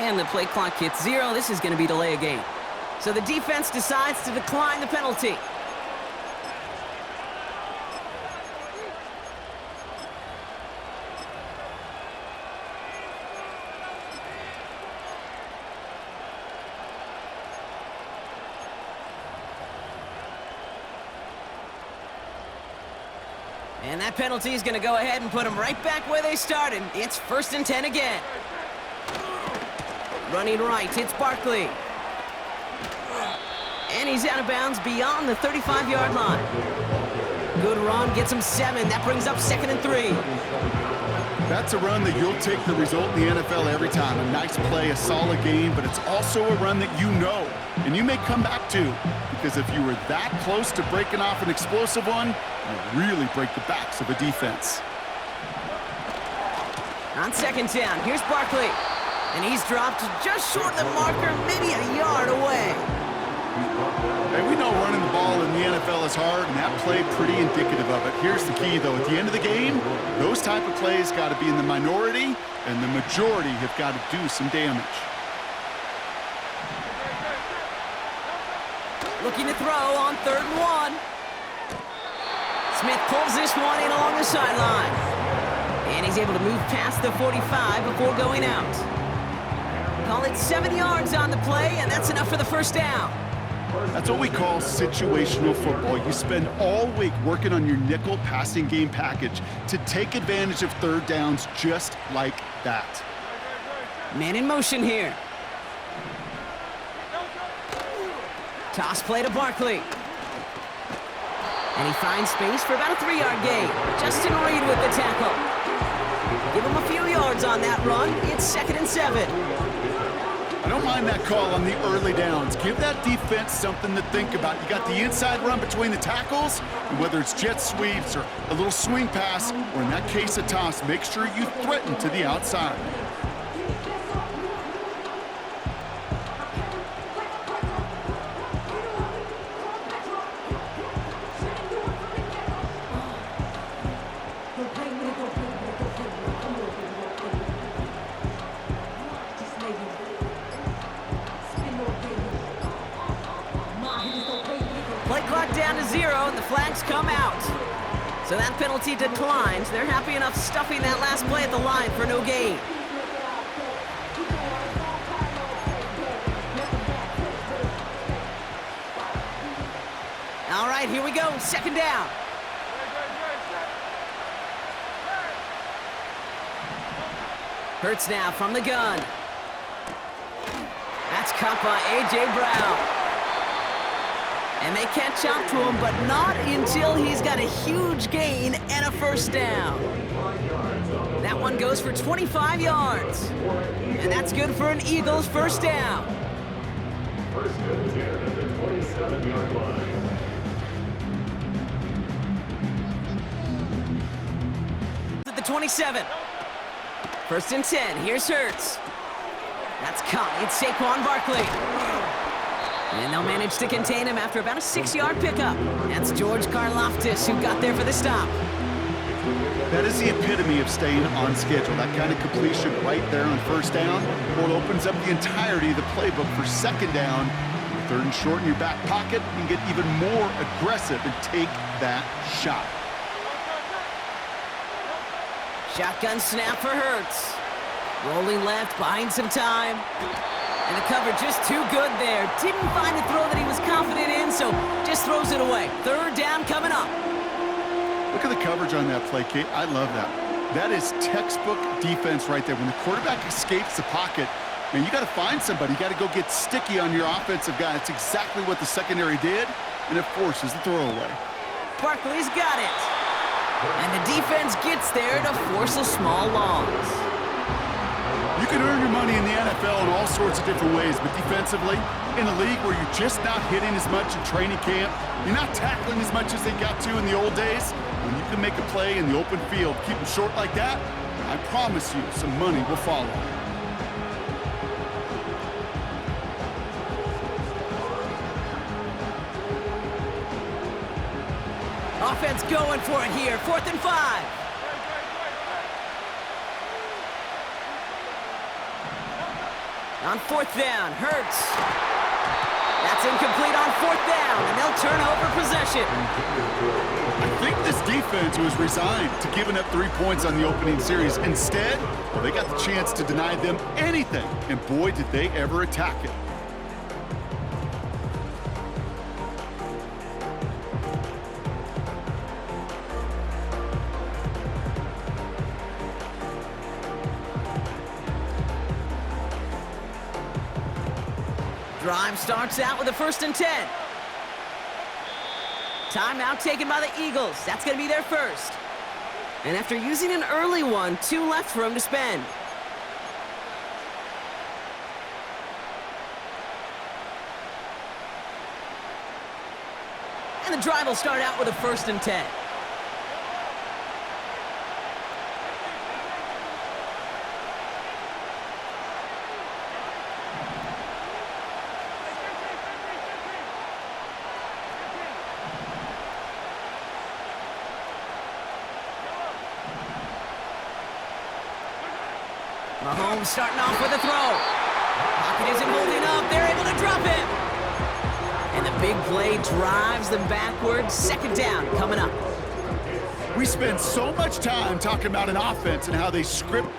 And the play clock hits 0. This is going to be delay a game. So the defense decides to decline the penalty. And that penalty is going to go ahead and put them right back where they started. It's 1st and 10 again. Running right, it's Barkley. And he's out of bounds beyond the 35-yard line. Good run, gets him 7. That brings up 2nd and 3. That's a run that you'll take the result in the NFL every time. A nice play, a solid game, but it's also a run that you know, and you may come back to, because if you were that close to breaking off an explosive one, you really break the backs of a defense. On 2nd down, here's Barkley. And he's dropped just short of the marker, maybe a yard away. Hey, we know running the ball in the NFL is hard, and that play pretty indicative of it. Here's the key, though. At the end of the game, those type of plays got to be in the minority, and the majority have got to do some damage. Looking to throw on 3rd and 1. Smith pulls this one in along the sideline. And he's able to move past the 45 before going out. Call it 7 yards on the play, and that's enough for the 1st down. That's what we call situational football. You spend all week working on your nickel passing game package to take advantage of 3rd downs just like that. Man in motion here. Toss play to Barkley. And he finds space for about a 3-yard gain. Justin Reed with the tackle. Give him a few yards on that run. It's 2nd and 7. I don't mind that call on the early downs. Give that defense something to think about. You got the inside run between the tackles, and whether it's jet sweeps or a little swing pass, or in that case a toss, make sure you threaten to the outside. Play clock down to 0, and the flags come out. So that penalty declines. They're happy enough stuffing that last play at the line for no gain. All right, here we go. 2nd down. Hurts now from the gun. That's caught by A.J. Brown. And they catch up to him, but not until he's got a huge gain and a 1st down. That one goes for 25 yards. And that's good for an Eagles 1st down. At the 27. 1st and 10. Here's Hurts. That's caught. It's Saquon Barkley. And they'll manage to contain him after about a 6-yard pickup. That's George Karlaftis who got there for the stop. That is the epitome of staying on schedule. That kind of completion right there on 1st down. Well, it opens up the entirety of the playbook for 2nd down. 3rd and short in your back pocket, you can get even more aggressive and take that shot. Shotgun snap for Hurts. Rolling left, buying some time. And the cover just too good there. Didn't find a throw that he was confident in, so just throws it away. 3rd down coming up. Look at the coverage on that play, Kate. I love that. That is textbook defense right there. When the quarterback escapes the pocket, man, you got to find somebody. You got to go get sticky on your offensive guy. That's exactly what the secondary did, and it forces the throwaway. Barkley's got it. And the defense gets there to force a small loss. You can earn your money in the NFL in all sorts of different ways, but defensively, in a league where you're just not hitting as much in training camp, you're not tackling as much as they got to in the old days, when you can make a play in the open field, keep them short like that, I promise you some money will follow. Offense going for it here. 4th and 5. On fourth down, Hurts. That's incomplete on fourth down, and they'll turn over possession. I think this defense was resigned to giving up 3 points on the opening series. Instead, well, they got the chance to deny them anything, and boy, did they ever attack it. Drive starts out with a 1st and 10. Timeout taken by the Eagles. That's going to be their first. And after using an early one, 2 left for them to spend. And the drive will start out with a 1st and 10. Mahomes starting off with a throw. Pocket isn't holding up. They're able to drop him. And the big play drives them backwards. 2nd down coming up. We spend so much time talking about an offense and how they script.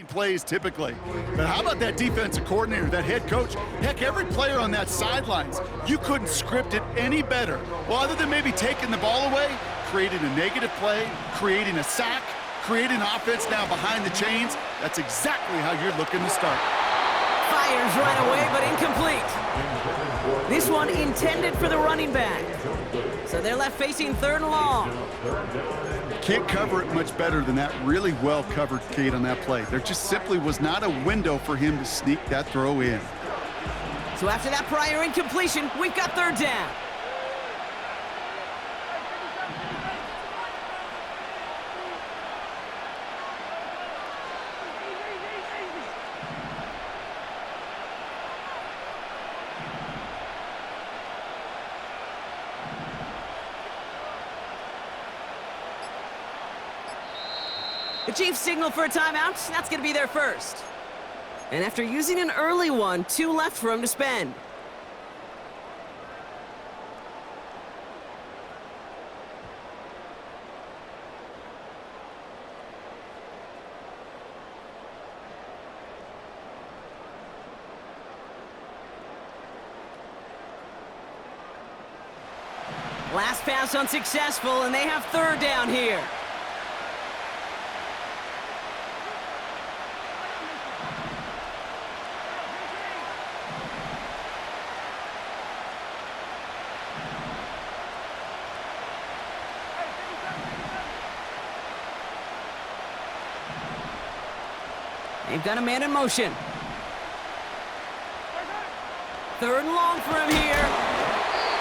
Plays typically. But how about that defensive coordinator, that head coach? Heck, every player on that sidelines, you couldn't script it any better. Well, other than maybe taking the ball away, creating a negative play, creating a sack, creating offense now behind the chains, that's exactly how you're looking to start. Fires right away, but incomplete. This one intended for the running back. So they're left facing 3rd and long. Can't cover it much better than that really well-covered Kate on that play. There just simply was not a window for him to sneak that throw in. So after that prior incompletion, we've got 3rd down. The Chiefs signal for a timeout. That's going to be their first. And after using an early one, 2 left for them to spend. Last pass unsuccessful, and they have 3rd down here. They've got a man in motion. 3rd and long for him here.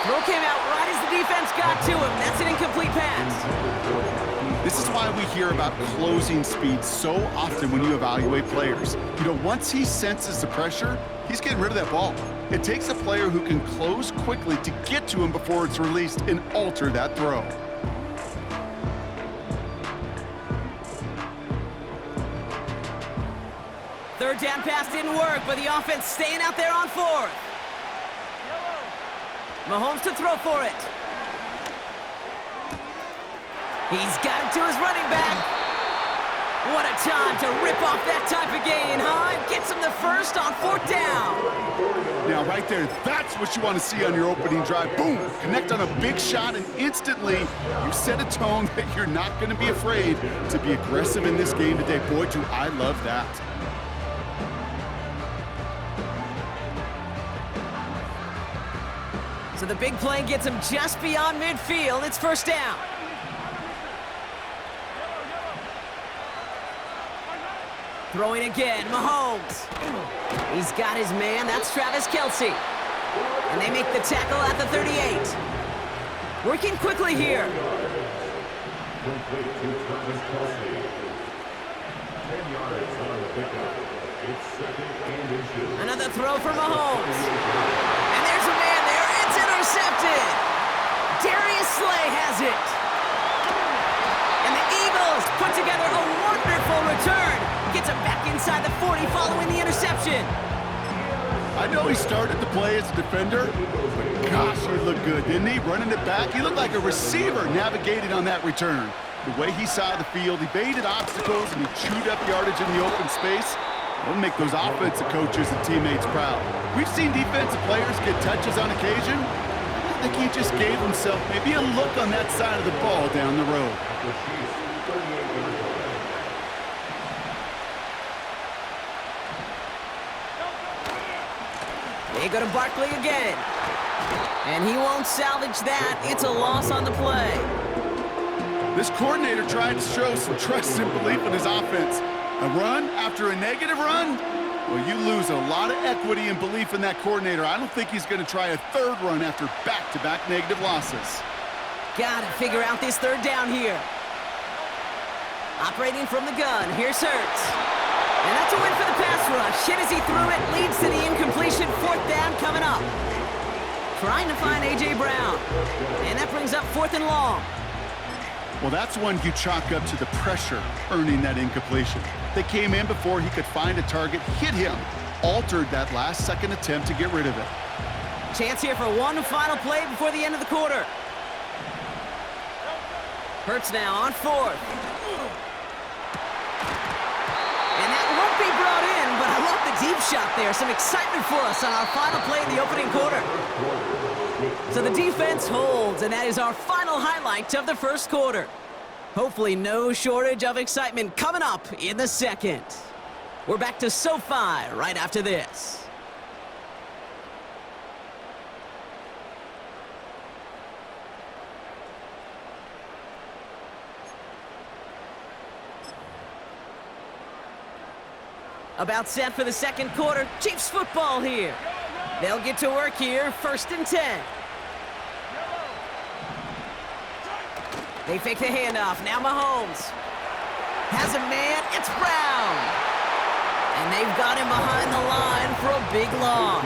Throw came out right as the defense got to him. That's an incomplete pass. This is why we hear about closing speed so often when you evaluate players. You know, once he senses the pressure, he's getting rid of that ball. It takes a player who can close quickly to get to him before it's released and alter that throw. Third down pass didn't work, but the offense staying out there on 4th. Mahomes to throw for it. He's got it to his running back. What a time to rip off that type of gain, huh? Gets him the first on 4th down. Now, right there, that's what you want to see on your opening drive. Boom! Connect on a big shot, and instantly you set a tone that you're not going to be afraid to be aggressive in this game today. Boy, do I love that. So the big play gets him just beyond midfield. It's 1st down. Throwing again, Mahomes. He's got his man, that's Travis Kelce. And they make the tackle at the 38. Working quickly here. Complete to Travis Kelce. 10 yards on the pickup. It's second and inches. Another throw for Mahomes. And there's a man there. It's intercepted. Darius Slay has it. And the Eagles put together a wonderful return. Gets him back inside the 40 following the interception. I know he started the play as a defender, but gosh, he looked good, didn't he? Running it back, he looked like a receiver navigating on that return. The way he saw the field, he baited obstacles, and he chewed up yardage in the open space. It'll make those offensive coaches and teammates proud. We've seen defensive players get touches on occasion. I think he just gave himself maybe a look on that side of the ball down the road. They go to Barkley again. And he won't salvage that. It's a loss on the play. This coordinator tried to show some trust and belief in his offense. A run after a negative run? Well, you lose a lot of equity and belief in that coordinator. I don't think he's going to try a third run after back-to-back negative losses. Gotta figure out this third down here. Operating from the gun, here's Hurts. And that's a win for the pass rush. Hit as he threw it, leads to the incompletion. Fourth down coming up. Trying to find A.J. Brown. And that brings up 4th and long. Well, that's one you chalk up to the pressure earning that incompletion. They came in before he could find a target, hit him, altered that last-second attempt to get rid of it. Chance here for one final play before the end of the quarter. Hurts now on 4th. And that won't be brought in, but I love the deep shot there. Some excitement for us on our final play in the opening quarter. So the defense holds, and that is our final highlight of the first quarter. Hopefully no shortage of excitement coming up in the second. We're back to SoFi right after this. About set for the second quarter. Chiefs football here. They'll get to work here, 1st and 10. They fake the handoff. Now Mahomes has a man. It's Brown. And they've got him behind the line for a big loss.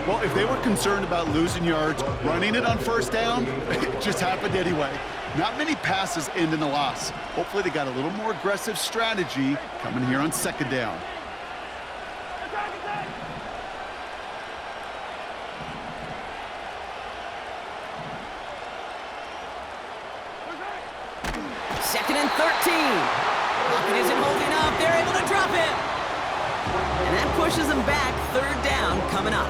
Well, if they were concerned about losing yards, running it on 1st down, it just happened anyway. Not many passes end in a loss. Hopefully they got a little more aggressive strategy coming here on 2nd down. Second and 13. Lockett isn't holding up. They're able to drop him. And that pushes them back. 3rd down coming up.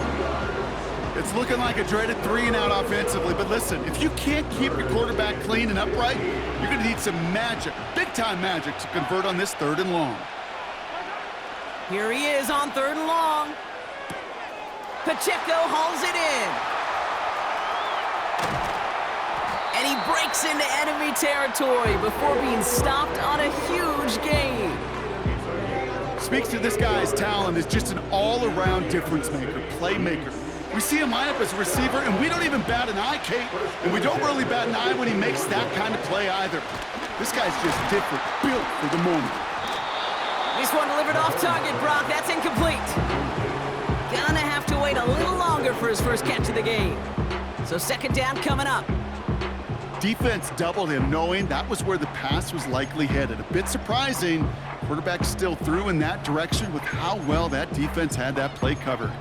It's looking like a dreaded 3-and-out offensively, but listen, if you can't keep your quarterback clean and upright, you're going to need some magic, big-time magic, to convert on this 3rd and long. Here he is on 3rd and long. Pacheco hauls it in. And he breaks into enemy territory before being stopped on a huge gain. Speaks to this guy's talent as just an all-around difference maker, playmaker. We see him line up as a receiver, and we don't even bat an eye, Kate. And we don't really bat an eye when he makes that kind of play either. This guy's just different, built for the moment. This one delivered off target, Brock. That's incomplete. Gonna have to wait a little longer for his first catch of the game. So 2nd down coming up. Defense doubled him, knowing that was where the pass was likely headed. A bit surprising. Quarterback still threw in that direction with how well that defense had that play covered.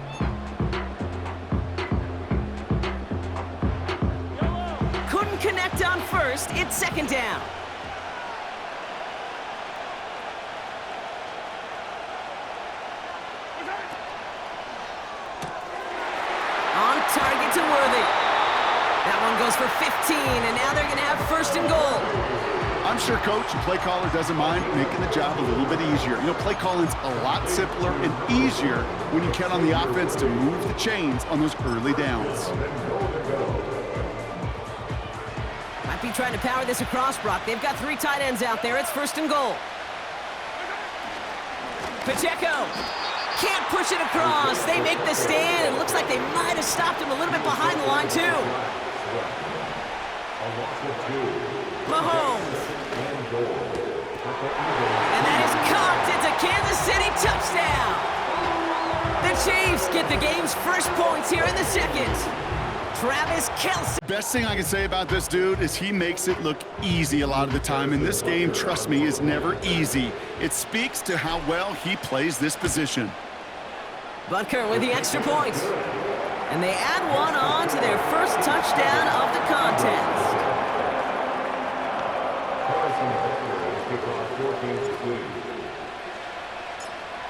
Couldn't connect on 1st. It's 2nd down. On target to Worthy. That one goes for 15, and now they're going to have 1st and goal. I'm sure coach and play caller doesn't mind making the job a little bit easier. You know, play calling's a lot simpler and easier when you count on the offense to move the chains on those early downs. Might be trying to power this across, Brock. They've got 3 tight ends out there. It's 1st and goal. Pacheco can't push it across. They make the stand. It looks like they might have stopped him a little bit behind the line, too. Mahomes. And that is caught. It's a Kansas City touchdown. The Chiefs get the game's first points here in the second. Travis Kelce. Best thing I can say about this dude is he makes it look easy a lot of the time. And this game, trust me, is never easy. It speaks to how well he plays this position. Butker with the extra point. And they add one on to their first touchdown of the contest.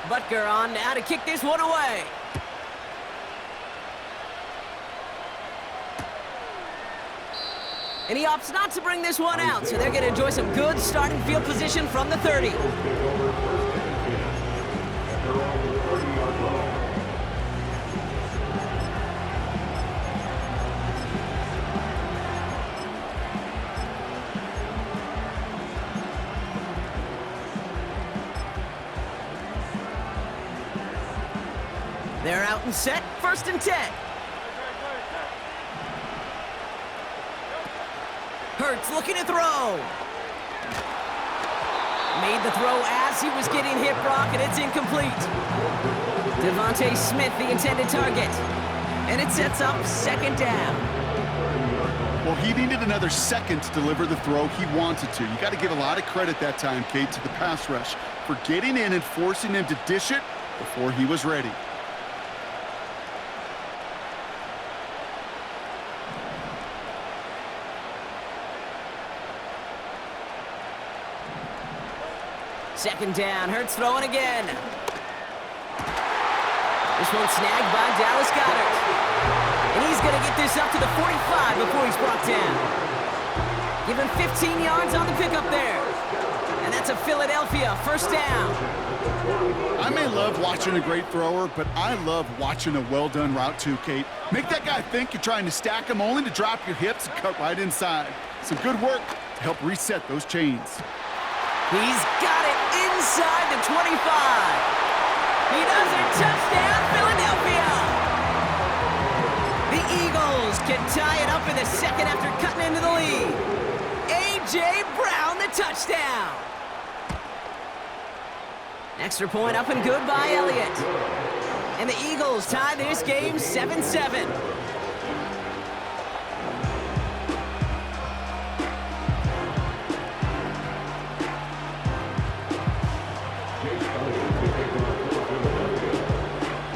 Butker on now to kick this one away. And he opts not to bring this one out, so they're going to enjoy some good starting field position from the 30. They're out and set, 1st and 10. Hurts looking to throw. Made the throw as he was getting hit, Brock, and it's incomplete. Devontae Smith, the intended target. And it sets up 2nd down. Well, he needed another second to deliver the throw he wanted to. You got to give a lot of credit that time, Kate, to the pass rush for getting in and forcing him to dish it before he was ready. Second down, Hurts throwing again. This one snagged by Dallas Goedert. And he's going to get this up to the 45 before he's brought down. Give him 15 yards on the pickup there. And that's a Philadelphia 1st down. I may love watching a great thrower, but I love watching a well-done route too, Kate. Make that guy think you're trying to stack him only to drop your hips and cut right inside. Some good work to help reset those chains. He's got it inside the 25. He does it. Touchdown, Philadelphia. The Eagles can tie it up in the second after cutting into the lead. A.J. Brown, the touchdown. Extra point up and good by Elliott. And the Eagles tie this game 7-7.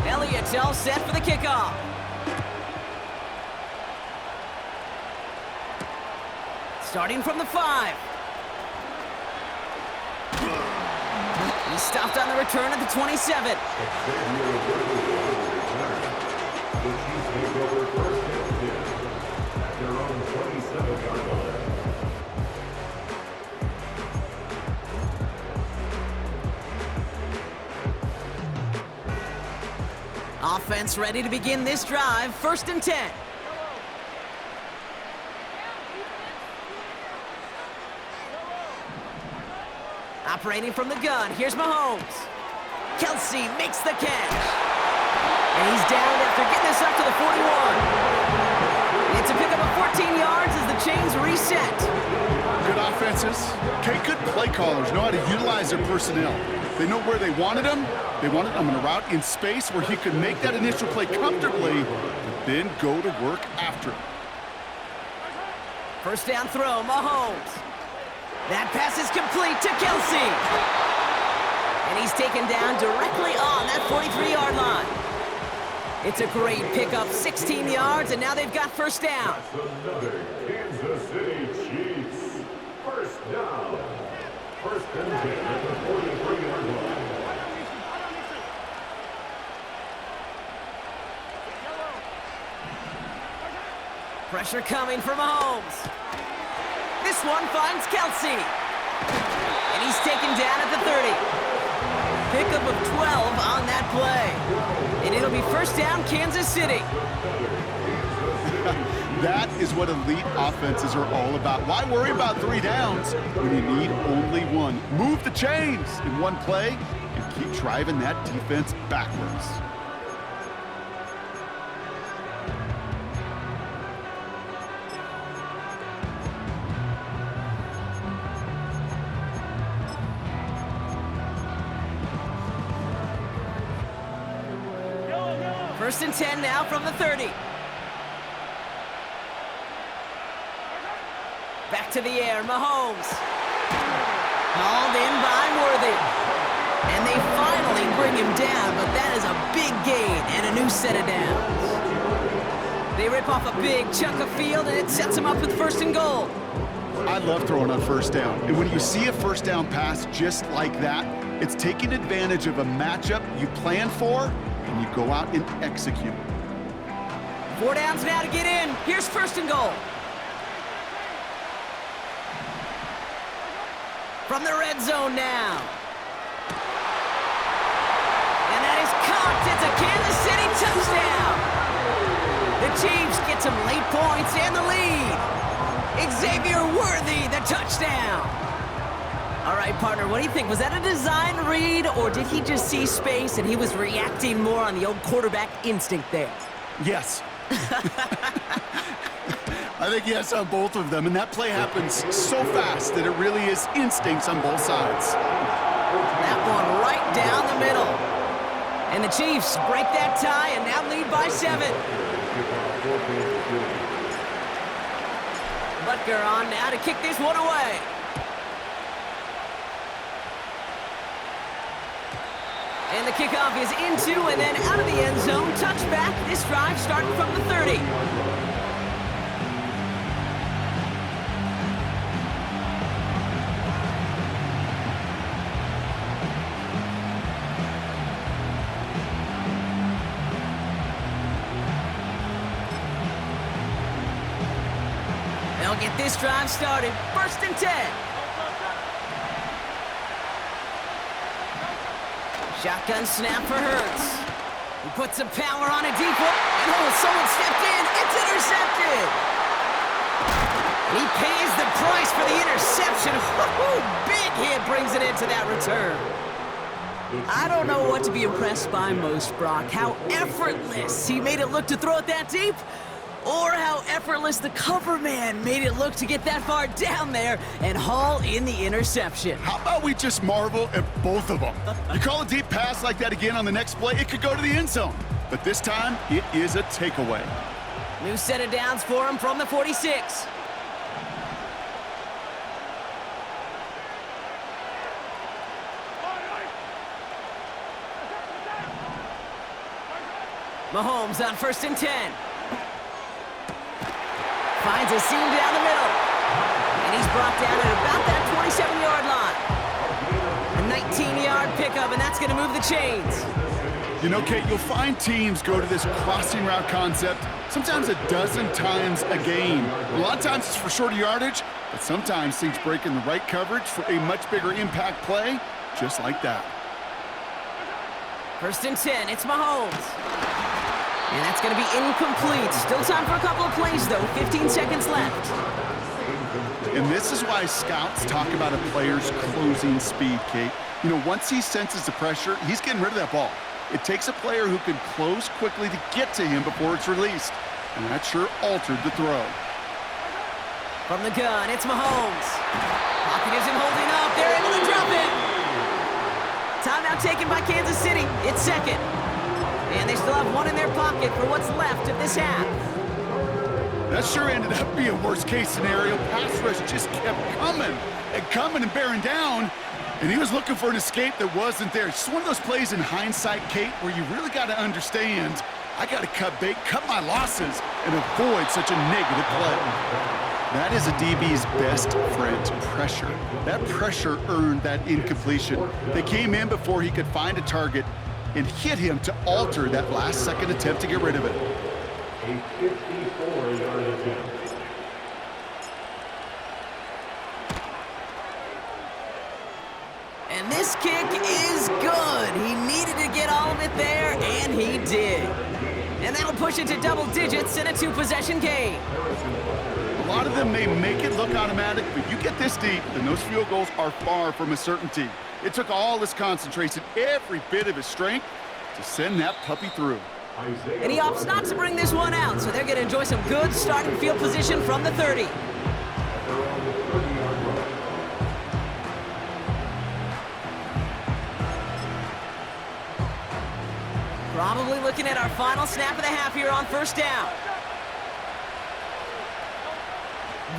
Elliott's all set for the kickoff. Starting from the 5. He's stopped on the return at the 27. Offense ready to begin this drive, 1st and 10. Operating from the gun, here's Mahomes. Kelce makes the catch. And he's down after getting this up to the 41. It's a pickup of 14 yards as the chains reset. Good offenses. Okay, good play callers know how to utilize their personnel. They know where they wanted him. They wanted him in a route in space where he could make that initial play comfortably, but then go to work after it. 1st down throw, Mahomes. That pass is complete to Kelce. And he's taken down directly on that 43-yard line. It's a great pickup, 16 yards, and now they've got 1st down. Another Kansas City Chiefs. 1st down. 1st and 10 at the 43-yard line. Pressure coming from Mahomes. This one finds Kelce. And he's taken down at the 30. Pickup of 12 on that play. And it'll be 1st down, Kansas City. That is what elite offenses are all about. Why worry about 3 downs when you need only 1? Move the chains in one play and keep driving that defense backwards. First and 10 now from the 30. Back to the air, Mahomes. Hauled in by Worthy. And they finally bring him down, but that is a big gain and a new set of downs. They rip off a big chunk of field, and it sets them up with first and goal. I love throwing on first down. And when you see a first down pass just like that, it's taking advantage of a matchup you plan for, and you go out and execute. 4 downs now to get in. Here's first and goal. From the red zone now. And that is caught. It's a Kansas City touchdown. The Chiefs get some late points and the lead. Xavier Worthy, the touchdown. All right, partner, what do you think? Was that a design read, or did he just see space and he was reacting more on the old quarterback instinct there? Yes. I think yes on both of them, and that play happens so fast that it really is instincts on both sides. That one right down the middle. And the Chiefs break that tie and now lead by 7. Butker on now to kick this one away. And the kickoff is into and then out of the end zone. Touchback. This drive starting from the 30. They'll get this drive started. First and 10. Shotgun snap for Hurts. He puts some power on a deep one. And someone stepped in. It's intercepted. He pays the price for the interception. Big hit brings it into that return. I don't know what to be impressed by most, Brock. How effortless he made it look to throw it that deep, or how effortless the cover man made it look to get that far down there and haul in the interception. How about we just marvel at both of them? You call a deep pass like that again on the next play, it could go to the end zone. But this time, it is a takeaway. New set of downs for him from the 46. Mahomes on first and 10. Finds a seam down the middle. And he's brought down at about that 27-yard line. A 19-yard pickup, and that's going to move the chains. You know, Kate, you'll find teams go to this crossing route concept sometimes a dozen times a game. A lot of times it's for shorter yardage, but sometimes things break in the right coverage for a much bigger impact play, just like that. First and 10, it's Mahomes. And that's going to be incomplete. Still time for a couple of plays, though. 15 seconds left. And this is why scouts talk about a player's closing speed, Kate. You know, once he senses the pressure, he's getting rid of that ball. It takes a player who can close quickly to get to him before it's released. And that sure altered the throw. From the gun, it's Mahomes. Pocket isn't holding up. They're able to drop it. Timeout taken by Kansas City. It's second. And they still have one in their pocket for what's left of this half. That sure ended up being worst-case scenario. Pass rush just kept coming and bearing down. And he was looking for an escape that wasn't there. It's just one of those plays in hindsight, Kate, where you really got to understand, I got to cut bait, cut my losses, and avoid such a negative play. That is a DB's best friend, pressure. That pressure earned that incompletion. They came in before he could find a target and hit him to alter that last-second attempt to get rid of it. A 54-yard attempt. And this kick is good. He needed to get all of it there, and he did. And that'll push it to double digits in a 2-possession game. A lot of them may make it look automatic, but you get this deep, and those field goals are far from a certainty. It took all his concentration, every bit of his strength, to send that puppy through. And he opts not to bring this one out, so they're going to enjoy some good starting field position from the 30. Probably looking at our final snap of the half here on first down.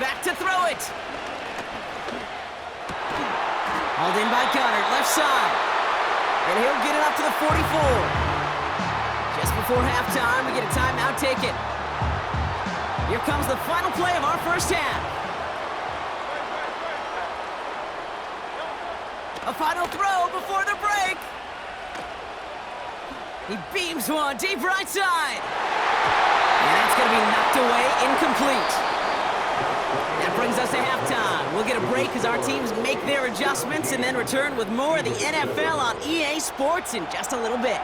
Back to throw it. Hauled in by Gunner, left side. And he'll get it up to the 44. Just before halftime, we get a timeout taken. Here comes the final play of our first half. A final throw before the break. He beams one deep right side. And that's going to be knocked away, incomplete. That brings us to halftime. We'll get a break as our teams make their adjustments and then return with more of the NFL on EA Sports in just a little bit.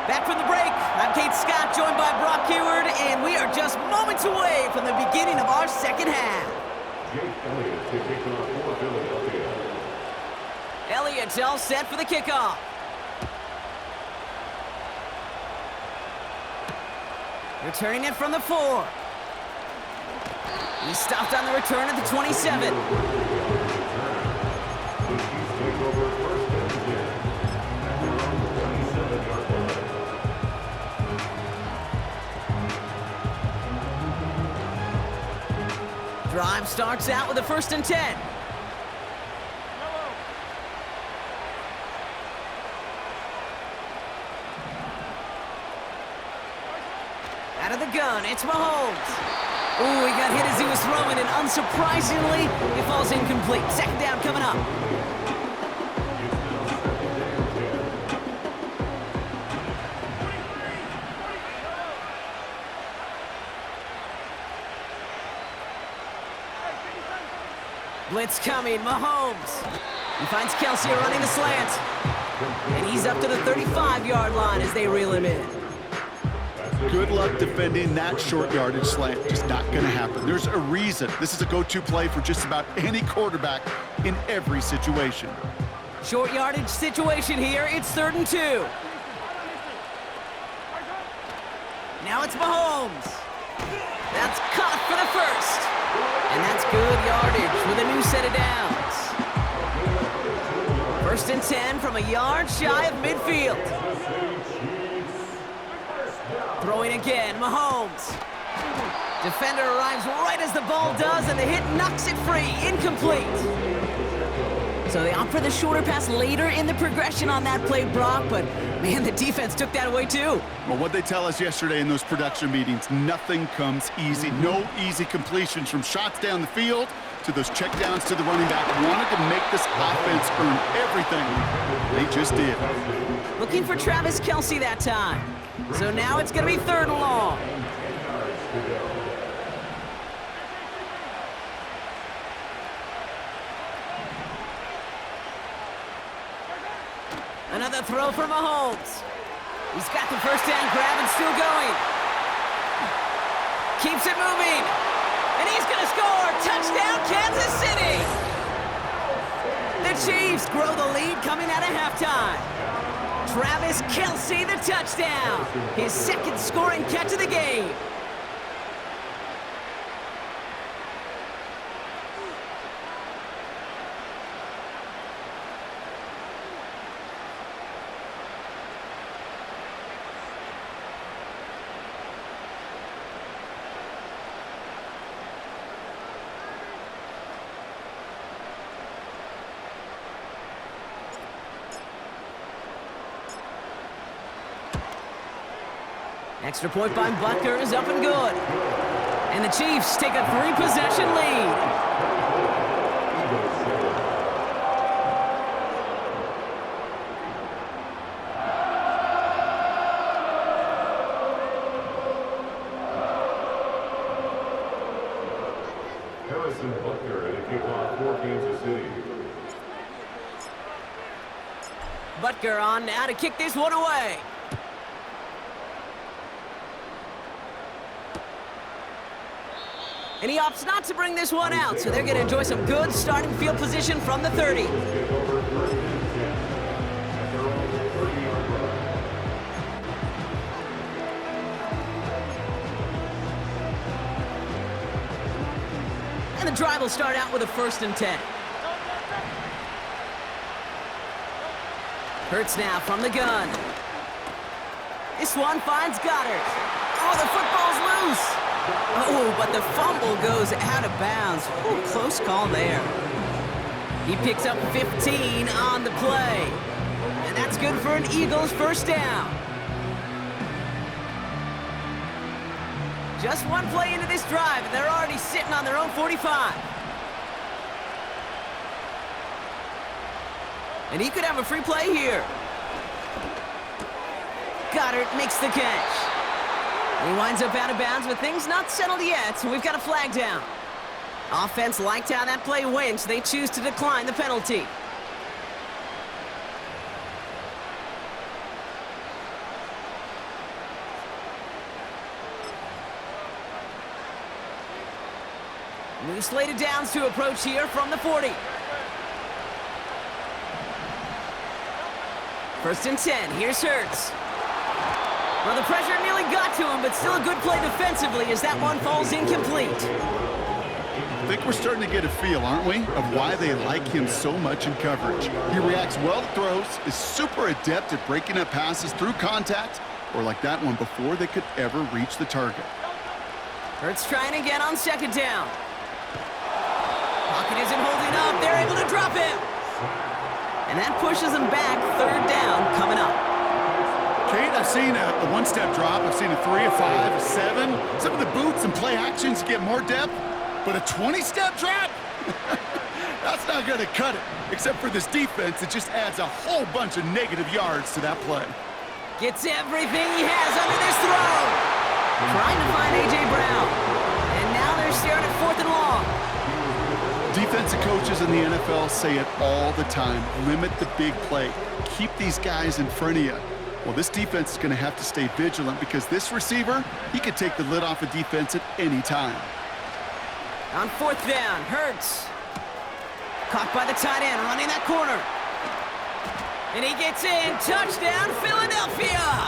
Back from the break, I'm Kate Scott, joined by Brock Heward, and we are just moments away from the beginning of our second half. Elliott's all set for the kickoff. Returning it from the 4. He stopped on the return at the 27. Drive starts out with a 1st and 10. Out of the gun, it's Mahomes. Ooh, he got hit as he was throwing, and unsurprisingly, he falls incomplete. Second down coming up. Blitz coming, Mahomes. He finds Kelsey running the slant. And he's up to the 35-yard line as they reel him in. Good luck defending that short yardage slant. Just not going to happen. There's a reason. This is a go-to play for just about any quarterback in every situation. Short yardage situation here. It's 3rd and 2. Now it's Mahomes. That's caught for the 1st. And that's good yardage with a new set of downs. 1st and 10 from a yard shy of midfield. Throwing again, Mahomes. Defender arrives right as the ball does, and the hit knocks it free. Incomplete. So they opt for the shorter pass later in the progression on that play, Brock, but man, the defense took that away too. Well, what they tell us yesterday in those production meetings, nothing comes easy. No easy completions from shots down the field to those checkdowns to the running back. Wanted to make this offense earn everything. They just did. Looking for Travis Kelsey that time. So now it's going to be 3rd and long. Another throw for Mahomes. He's got the first down grab and still going. Keeps it moving. And he's going to score. Touchdown, Kansas City. The Chiefs grow the lead coming out of halftime. Travis Kelsey, the touchdown. His 2nd scoring catch of the game. Extra point by Butker is up and good. And the Chiefs take a 3-possession lead. Harrison Butker at a kickoff for Kansas City. Butker on now to kick this one away. And he opts not to bring this one out, so they're going to enjoy some good starting field position from the 30. And the drive will start out with a 1st and 10. Hurts now from the gun. This one finds Goddard. Oh, the football's loose. Oh, but the fumble goes out of bounds. Ooh, close call there. He picks up 15 on the play. And that's good for an Eagles first down. Just one play into this drive, and they're already sitting on their own 45. And he could have a free play here. Goddard makes the catch. He winds up out of bounds with things not settled yet, so we've got a flag down. Offense liked how that play went, so they choose to decline the penalty. New slated downs to approach here from the 40. First and 10, here's Hurts. Well, the pressure nearly got to him, but still a good play defensively as that one falls incomplete. I think we're starting to get a feel, aren't we, of why they like him so much in coverage. He reacts well to throws, is super adept at breaking up passes through contact, or like that one before they could ever reach the target. Hurts trying again on second down. Pocket isn't holding up. They're able to drop him. And that pushes them back. Third down coming up. Kate, I've seen a one-step drop. I've seen a 3, a 5, a 7. Some of the boots and play actions get more depth, but a 20-step drop? That's not going to cut it, except for this defense that just adds a whole bunch of negative yards to that play. Gets everything he has under this throw. Trying to find A.J. Brown. And now they're staring at 4th and long. Defensive coaches in the NFL say it all the time. Limit the big play. Keep these guys in front of you. Well, this defense is going to have to stay vigilant because this receiver, he could take the lid off a defense at any time. On 4th down, Hurts. Caught by the tight end, running that corner. And he gets in. Touchdown, Philadelphia!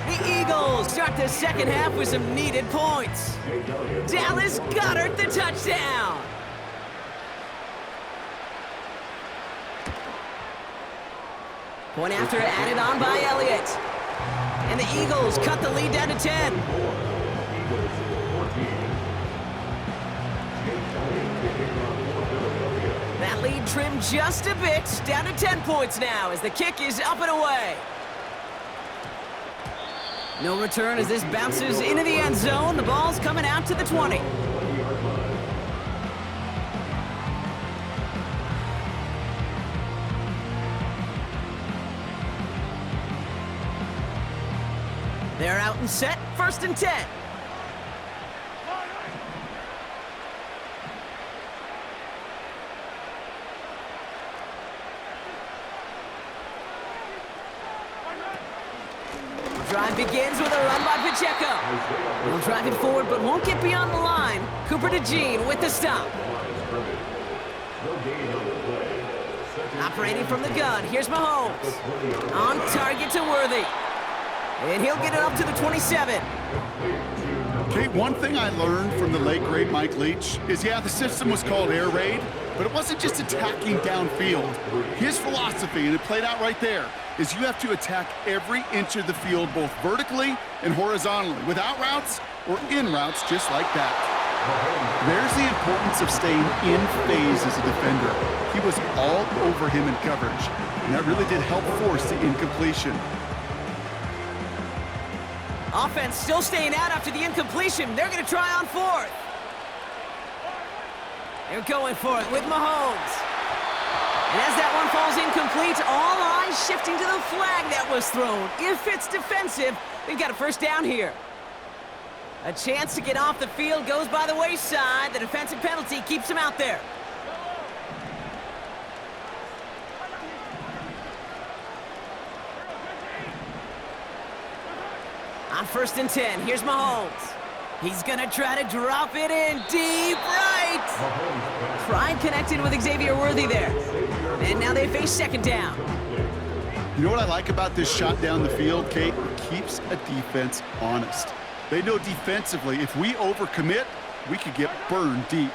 The Eagles start the second half with some needed points. Dallas Goedert the touchdown. Point after added on by Elliott. And the Eagles cut the lead down to 10. That lead trimmed just a bit, down to 10 points now as the kick is up and away. No return as this bounces into the end zone. The ball's coming out to the 20. They're out and set, 1st and 10. Drive begins with a run by Phyzeque. He'll drive it forward, but won't get beyond the line. Cooper to Jean with the stop. Operating from the gun, here's Mahomes. On target to Worthy. And he'll get it up to the 27. Kate, one thing I learned from the late, great Mike Leach is, yeah, the system was called air raid, but it wasn't just attacking downfield. His philosophy, and it played out right there, is you have to attack every inch of the field, both vertically and horizontally, without routes or in routes just like that. There's the importance of staying in phase as a defender. He was all over him in coverage, and that really did help force the incompletion. Offense still staying out after the incompletion. They're going to try on 4th. They're going for it with Mahomes. And as that one falls incomplete, all eyes shifting to the flag that was thrown. If it's defensive, they've got a first down here. A chance to get off the field goes by the wayside. The defensive penalty keeps him out there. On 1st and 10, here's Mahomes. He's gonna try to drop it in deep right. Pride connected with Xavier Worthy there. And now they face 2nd down. You know what I like about this shot down the field, Kate? It keeps a defense honest. They know defensively, if we overcommit, we could get burned deep.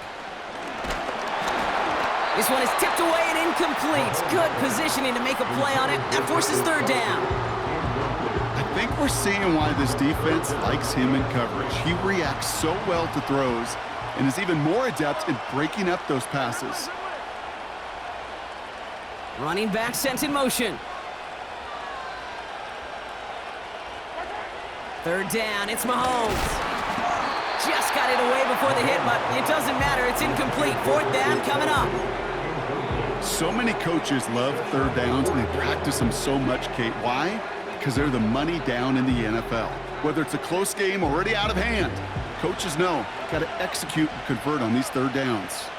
This one is tipped away and incomplete. Good positioning to make a play on it. That forces 3rd down. I think we're seeing why this defense likes him in coverage. He reacts so well to throws and is even more adept in breaking up those passes. Running back sent in motion. Third down, it's Mahomes. Just got it away before the hit, but it doesn't matter. It's incomplete. Fourth down coming up. So many coaches love third downs, and they practice them so much, Kate. Why? Because they're the money down in the NFL. Whether it's a close game already out of hand, coaches know, got to execute and convert on these third downs.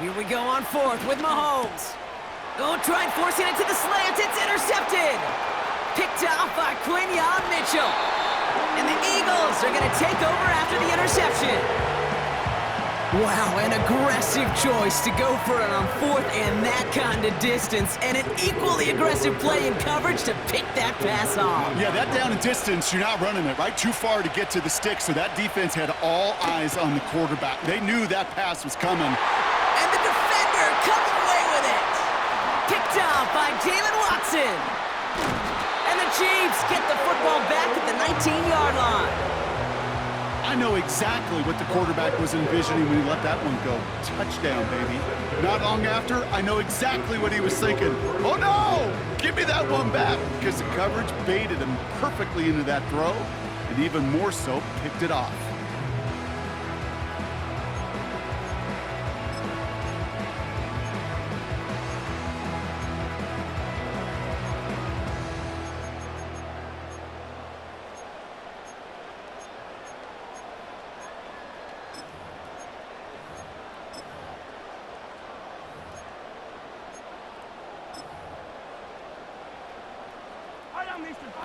Here we go on fourth with Mahomes. Oh, tried forcing it to the slant. It's intercepted. Picked off by Quinyon Mitchell. And the Eagles are going to take over after the interception. Wow, an aggressive choice to go for it on fourth and that kind of distance. And an equally aggressive play in coverage to pick that pass off. Yeah, that down and distance, you're not running it, right? Too far to get to the stick, so that defense had all eyes on the quarterback. They knew that pass was coming. And the defender comes away with it. Picked off by Jalen Watson. And the Chiefs get the football back at the 19-yard line. I know exactly what the quarterback was envisioning when he let that one go. Touchdown, baby. Not long after, I know exactly what he was thinking. Oh, no! Give me that one back! Because the coverage baited him perfectly into that throw, and even more so, picked it off.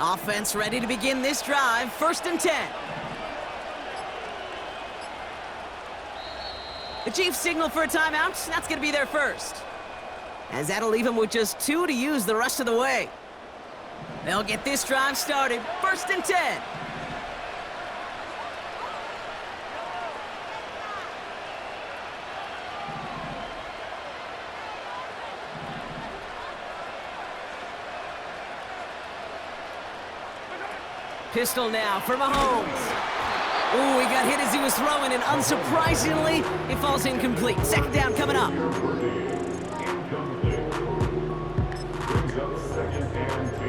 Offense ready to begin this drive. 1st and 10. The Chiefs signal for a timeout. That's going to be their first. As that'll leave them with just 2 to use the rest of the way. They'll get this drive started. 1st and 10. Pistol now for Mahomes. Ooh, he got hit as he was throwing, and unsurprisingly, it falls incomplete. 2nd down coming up. Incomplete. Brings up 2nd and 10.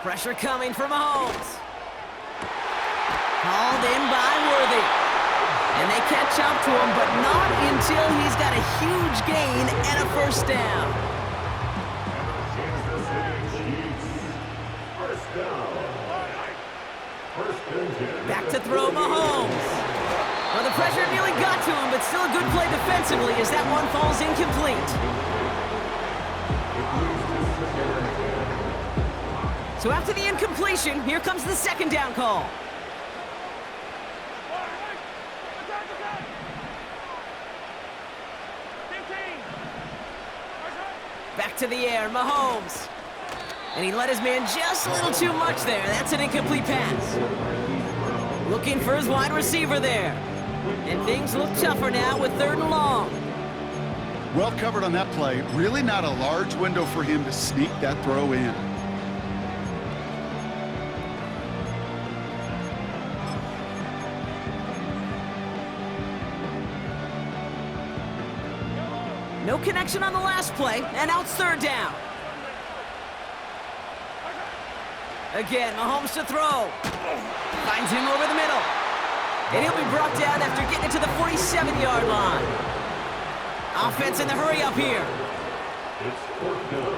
Pressure coming for Mahomes. Called in by Worthy. And they catch up to him, but not until he's got a huge gain and a 1st down. Kansas City Chiefs. 1st down. 1st and 10. Back to throw Mahomes. Well, the pressure nearly got to him, but still a good play defensively as that one falls incomplete. So after the incompletion, here comes the 2nd down call. Back to the air, Mahomes. And he let his man just a little too much there. That's an incomplete pass. Looking for his wide receiver there. And things look tougher now with 3rd and long. Well covered on that play. Really not a large window for him to sneak that throw in. No connection on the last play, and now it's 3rd down. Again, Mahomes to throw. Finds him over the middle. And he'll be brought down after getting it to the 47-yard line. Offense in the hurry up here. It's 4th down.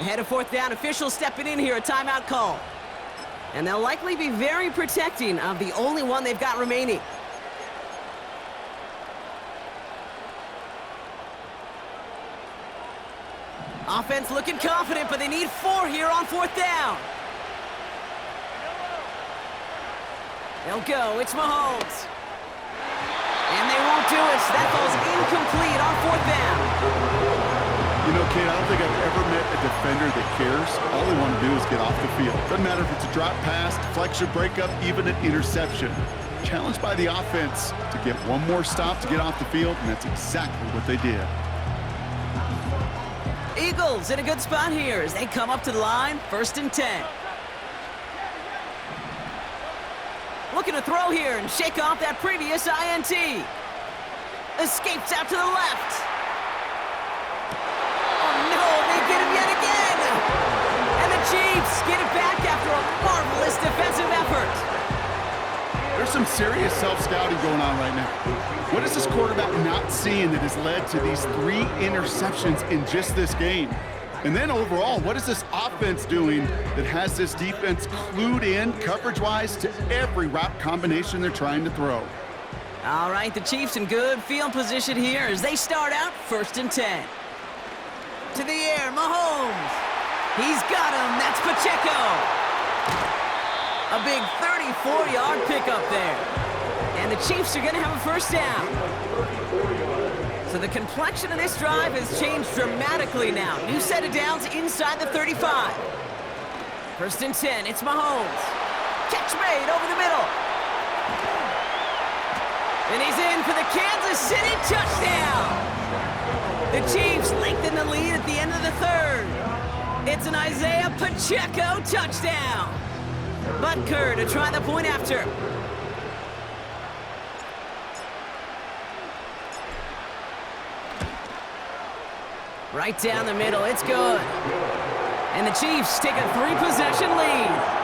Ahead of 4th down, officials stepping in here, a timeout call. And they'll likely be very protecting of the only one they've got remaining. Offense looking confident, but they need 4 here on 4th down. They'll go, it's Mahomes. And they won't do it, so that falls incomplete on 4th down. You know, Kate, I don't think I've ever met a defender that cares. All they want to do is get off the field. Doesn't matter if it's a drop pass, deflection, breakup, even an interception. Challenged by the offense to get one more stop to get off the field, and that's exactly what they did. Eagles in a good spot here as they come up to the line, 1st and 10. Looking to throw here and shake off that previous INT. Escapes out to the left. Oh no, they get him yet again. And the Chiefs get it back after a marvelous defensive effort. There's some serious self-scouting going on right now. What is this quarterback not seeing that has led to these 3 interceptions in just this game? And then overall, what is this offense doing that has this defense clued in coverage-wise to every route combination they're trying to throw? All right, the Chiefs in good field position here as they start out 1st and 10. To the air, Mahomes. He's got him. That's Pacheco. A big 34-yard pickup there. And the Chiefs are going to have a 1st down. So the complexion of this drive has changed dramatically now. New set of downs inside the 35. 1st and 10, it's Mahomes. Catch made over the middle. And he's in for the Kansas City touchdown. The Chiefs lengthen the lead at the end of the 3rd. It's an Isaiah Pacheco touchdown. Butker to try the point after. Right down the middle, it's good. And the Chiefs take a 3-possession lead.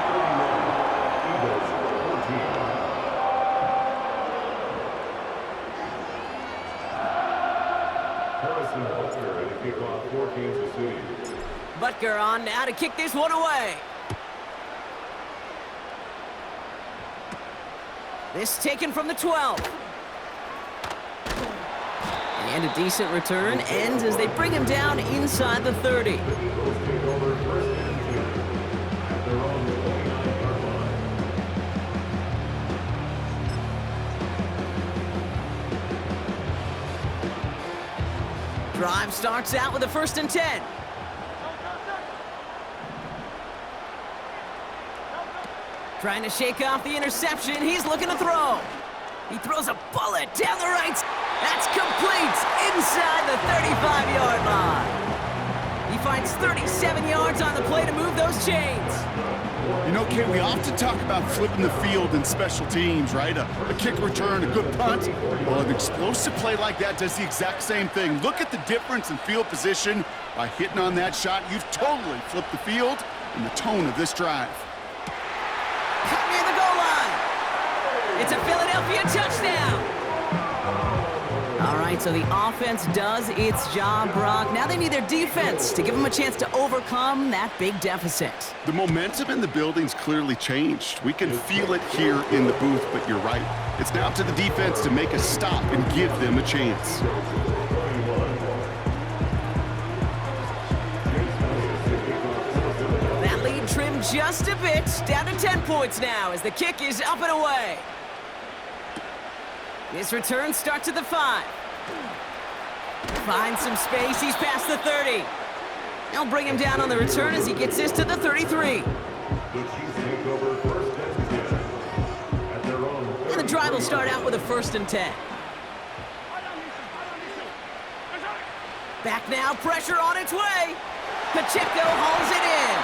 Butker on now to kick this one away. This taken from the 12. And a decent return ends as they bring him down inside the 30. Drive starts out with a 1st and 10. Trying to shake off the interception. He's looking to throw. He throws a bullet down the right. That's complete inside the 35-yard line. He finds 37 yards on the play to move those chains. You know, Kate, we often talk about flipping the field in special teams, right? A kick return, a good punt. Well, an explosive play like that does the exact same thing. Look at the difference in field position. By hitting on that shot, you've totally flipped the field and the tone of this drive. Cut near the goal line. It's a Philadelphia touchdown. All right, so the offense does its job, Brock. Now they need their defense to give them a chance to overcome that big deficit. The momentum in the building's clearly changed. We can feel it here in the booth, but you're right. It's now up to the defense to make a stop and give them a chance. That lead trimmed just a bit, down to 10 points now as the kick is up and away. This return starts at the 5. Finds some space, he's past the 30. They'll bring him down on the return as he gets this to the 33. And the drive will start out with a 1st and 10. Back now, pressure on its way. Pacheco hauls it in.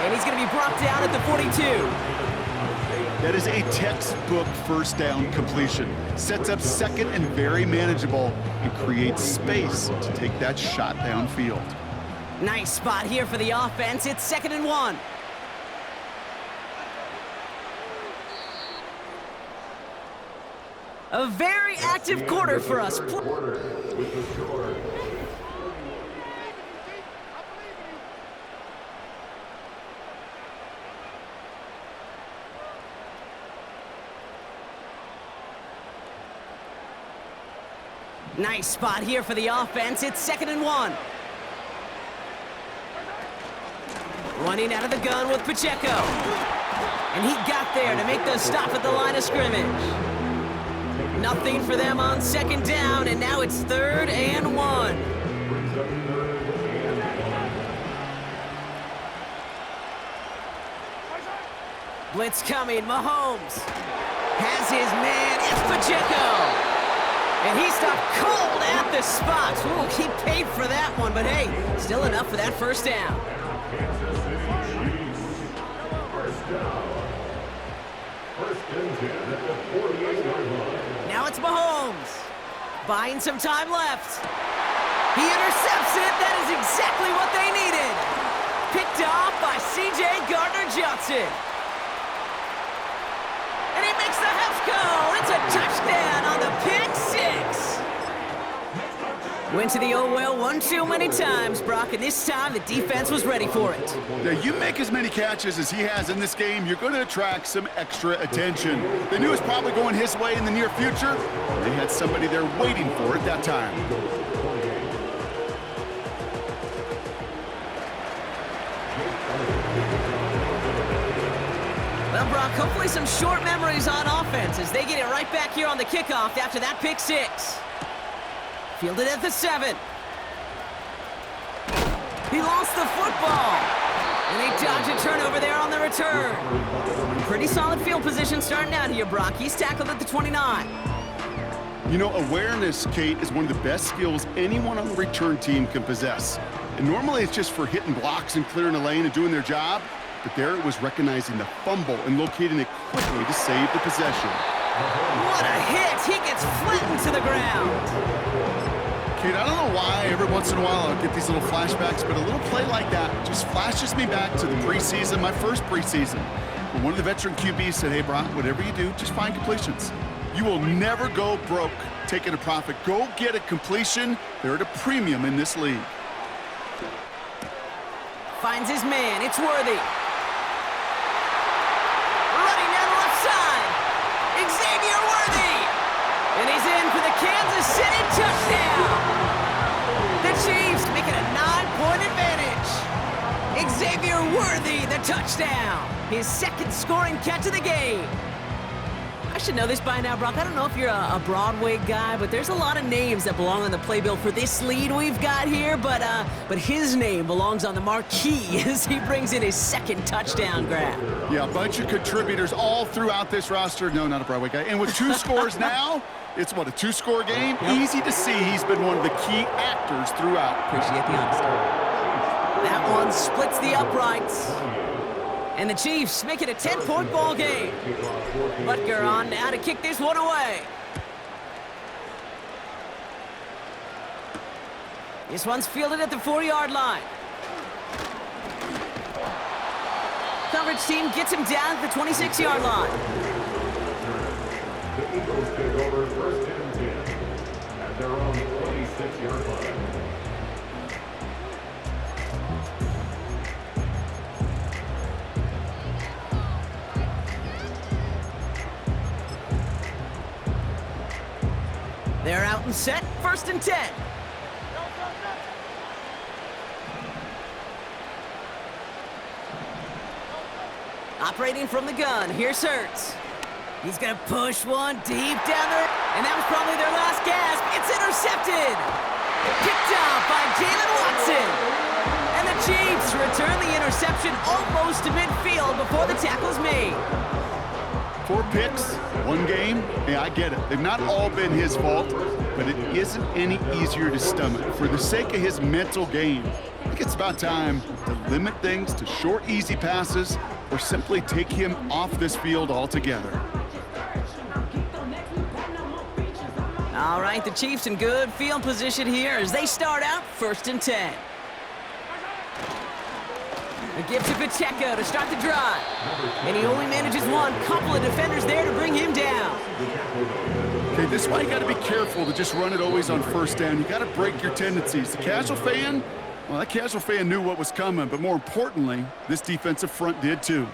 And he's going to be brought down at the 42. That is a textbook 1st down completion. Sets up 2nd and very manageable and creates space to take that shot downfield. Nice spot here for the offense. It's 2nd and 1. A very active quarter for us. Nice spot here for the offense. It's 2nd and 1. Running out of the gun with Pacheco. And he got there to make the stop at the line of scrimmage. Nothing for them on 2nd down, and now it's 3rd and 1. Blitz coming, Mahomes has his man, it's Phyzeque. And he stopped cold at the spot. Ooh, he paid for that one, but hey, still enough for that first down. Kansas City Chiefs. First down. First and 10 at the 48-yard line. Now it's Mahomes. Buying some time left. He intercepts it. That is exactly what they needed. Picked off by C.J. Gardner-Johnson. And he makes the Hefco. It's a touchdown on the pick six. Went to the oh well one too many times, Brock, and this time the defense was ready for it. Now, you make as many catches as he has in this game, you're going to attract some extra attention. They knew it was probably going his way in the near future. They had somebody there waiting for it that time. Well, Brock, hopefully some short memories on offense as they get it right back here on the kickoff after that pick six. Fielded at the 7. He lost the football. And they dodge a turnover there on the return. Pretty solid field position starting out here, Brock. He's tackled at the 29. You know, awareness, Kate, is one of the best skills anyone on the return team can possess. And normally it's just for hitting blocks and clearing a lane and doing their job. But there it was recognizing the fumble and locating it quickly to save the possession. What a hit! He gets flattened to the ground. Kate, I don't know why every once in a while I'll get these little flashbacks, but a little play like that just flashes me back to the preseason, my first preseason. When one of the veteran QBs said, hey, Brock, whatever you do, just find completions. You will never go broke taking a profit. Go get a completion. They're at a premium in this league. Finds his man. It's Worthy. Running down the left side. Xavier Worthy. And he's in for the Kansas City touchdown. The Chiefs make it a 9-point advantage. Xavier Worthy, the touchdown. His second scoring catch of the game. I should know this by now, Brock. I don't know if you're a Broadway guy, but there's a lot of names that belong on the playbill for this lead we've got here, but his name belongs on the marquee as he brings in his second touchdown grab. Yeah, a bunch of contributors all throughout this roster. No, not a Broadway guy. And with 2 scores now, it's what, a 2-score game? Yep. Easy to see he's been one of the key actors throughout. Appreciate the honesty. That one splits the uprights. And the Chiefs make it a 10-point ball game. Butker on now to kick this one away. This one's fielded at the 4-yard line. Coverage team gets him down at the 26-yard line. The Eagles take over first and 10 at their own 26-yard line. They're out and set, first and 10. Operating from the gun, here's Hurts. He's gonna push one deep down there, and that was probably their last gasp. It's intercepted. Picked off by Jalen Watson. And the Chiefs return the interception almost to midfield before the tackle's made. 4 picks, 1 game. Yeah, I get it. They've not all been his fault, but it isn't any easier to stomach. For the sake of his mental game, I think it's about time to limit things to short, easy passes or simply take him off this field altogether. All right, the Chiefs in good field position here as they start out first and 10. A give to Phyzeque to start the drive. And he only manages one. Couple of defenders there to bring him down. Okay, this is why you got to be careful to just run it always on first down. You got to break your tendencies. The casual fan, well, that casual fan knew what was coming, but more importantly, this defensive front did too.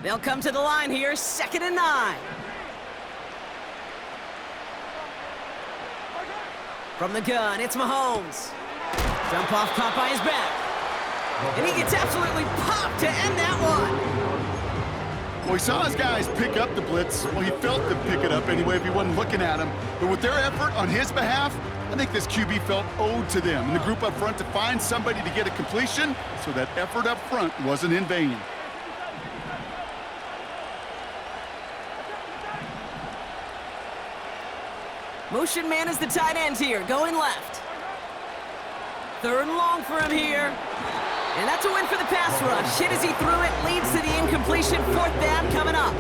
They'll come to the line here, 2nd and 9. From the gun, it's Mahomes. Jump off caught by his back. And he gets absolutely popped to end that one. Well, he saw his guys pick up the blitz. Well, he felt them pick it up anyway if he wasn't looking at him. But with their effort on his behalf, I think this QB felt owed to them and the group up front to find somebody to get a completion, so that effort up front wasn't in vain. Motion man is the tight end here, going left. 3rd and long for him here. And that's a win for the pass rush. Hit as he threw it, leads to the incompletion. 4th down coming up.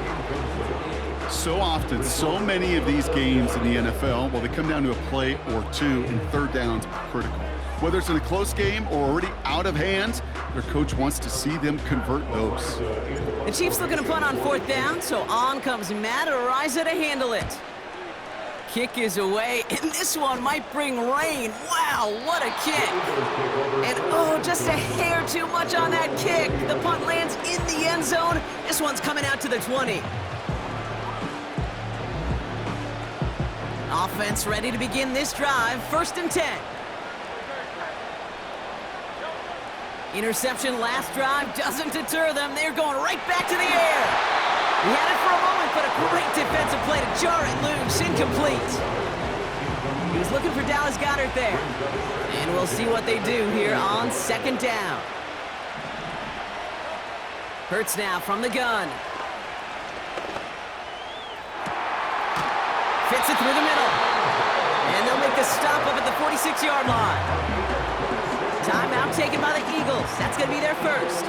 So often, so many of these games in the NFL, well, they come down to a play or two, and 3rd downs are critical. Whether it's in a close game or already out of hand, their coach wants to see them convert those. The Chiefs looking to punt on 4th down, so on comes Matt Ariza to handle it. Kick is away, and this one might bring rain. Wow, what a kick. And oh, just a hair too much on that kick. The punt lands in the end zone. This one's coming out to the 20. Offense ready to begin this drive. 1st and 10. Interception last drive doesn't deter them. They're going right back to the air. He had it for a moment, but a great defensive play to jar it loose. Incomplete. He was looking for Dallas Goedert there. And we'll see what they do here on 2nd down. Hurts now from the gun. Fits it through the middle. And they'll make the stop up at the 46-yard line. Timeout taken by the Eagles. That's going to be their first.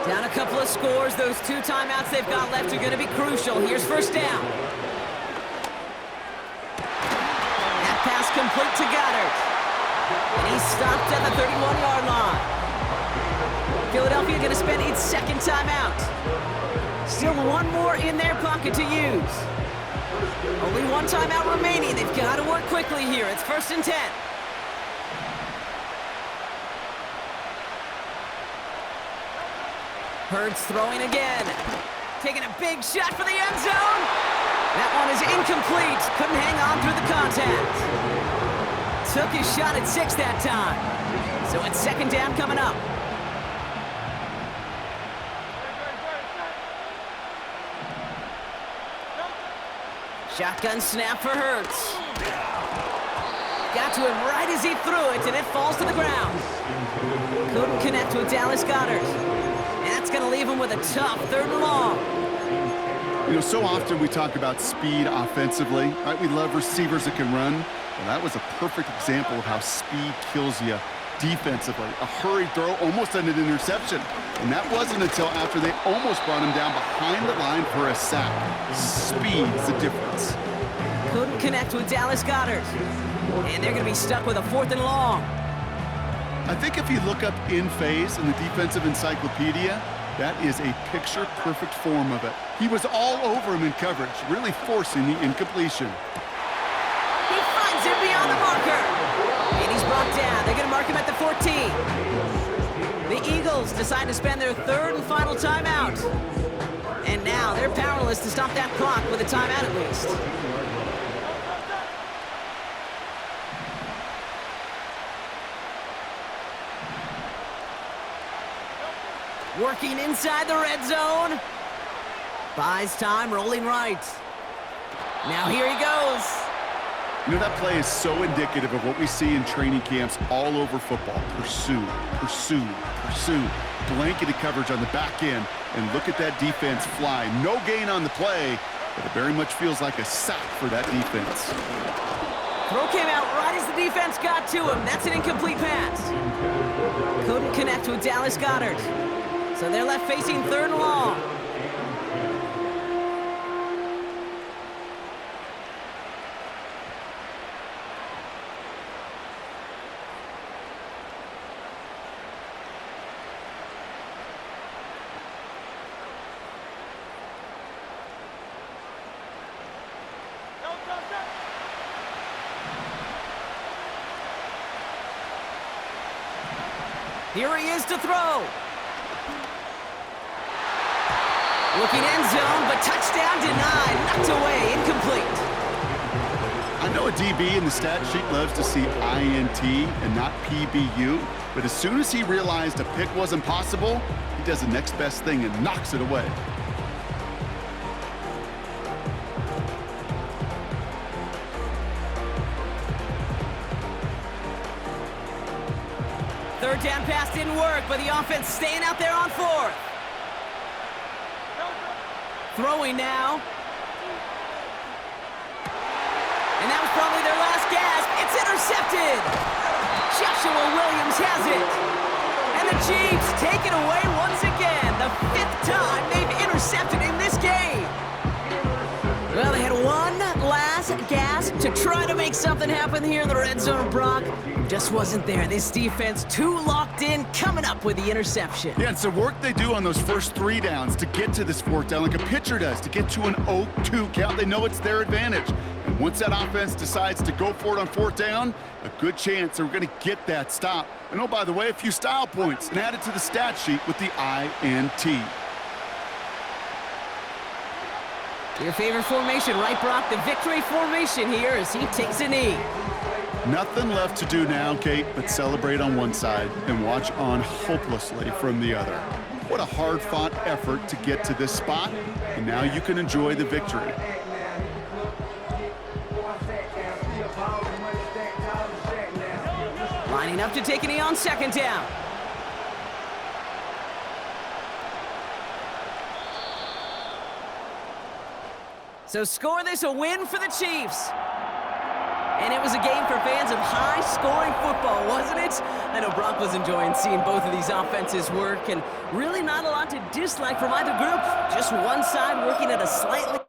Down a couple of scores. Those 2 timeouts they've got left are going to be crucial. Here's 1st down. That pass complete to Goedert. And he's stopped at the 31-yard line. Philadelphia going to spend its 2nd timeout. Still 1 more in their pocket to use. Only 1 timeout remaining. They've got to work quickly here. It's 1st and 10. Hurts throwing again. Taking a big shot for the end zone. That one is incomplete. Couldn't hang on through the contact. Took his shot at 6 that time. So it's 2nd down coming up. Shotgun snap for Hurts. Got to him right as he threw it, and it falls to the ground. Couldn't connect with Dallas Goedert. And that's going to leave him with a tough 3rd and long. You know, so often we talk about speed offensively, right? We love receivers that can run. Well, that was a perfect example of how speed kills you defensively. A hurried throw, almost an interception. And that wasn't until after they almost brought him down behind the line for a sack. Speed's the difference. Couldn't connect with Dallas Goedert. And they're going to be stuck with a 4th and long. I think if you look up in phase in the defensive encyclopedia, that is a picture-perfect form of it. He was all over him in coverage, really forcing the incompletion. He finds him beyond the marker. And he's brought down. They're going to mark him at the 14. The Eagles decide to spend their 3rd and final timeout. And now they're powerless to stop that clock with a timeout at least. Working inside the red zone. Buys time, rolling right. Now here he goes. You know, that play is so indicative of what we see in training camps all over football. Pursue, pursue, pursue. Blanketed coverage on the back end, and look at that defense fly. No gain on the play, but it very much feels like a sack for that defense. Throw came out right as the defense got to him. That's an incomplete pass. Couldn't connect with Dallas Goedert. So they're left facing 3rd and long. Here he is to throw. Looking end zone, but touchdown denied. Knocked away, incomplete. I I know a DB in the stat sheet loves to see INT and not PBU, but as soon as he realized a pick wasn't possible, he does the next best thing and knocks it away. Third down pass didn't work, but the offense staying out there on fourth. Throwing now. And that was probably their last gasp. It's intercepted. Joshua Williams has it. And the Chiefs take it away once again. The 5th time they've intercepted in this game. Well, they had one last gasp to try to make something happen here in the red zone, Brock. Just wasn't there. This defense too locked in, coming up with the interception. Yeah, it's the work they do on those first 3 downs to get to this 4th down, like a pitcher does, to get to an 0-2 count. They know it's their advantage. And once that offense decides to go for it on 4th down, a good chance they're going to get that stop. And oh, by the way, a few style points and add it to the stat sheet with the INT. Your favorite formation, right, Brock? The victory formation here as he takes a knee. Nothing left to do now, Kate, but celebrate on one side and watch on hopelessly from the other. What a hard-fought effort to get to this spot, and now you can enjoy the victory. Lining up to take a knee on 2nd down. So score this a win for the Chiefs. And it was a game for fans of high-scoring football, wasn't it? I know Brock was enjoying seeing both of these offenses work, and really not a lot to dislike from either group. Just one side working at a slightly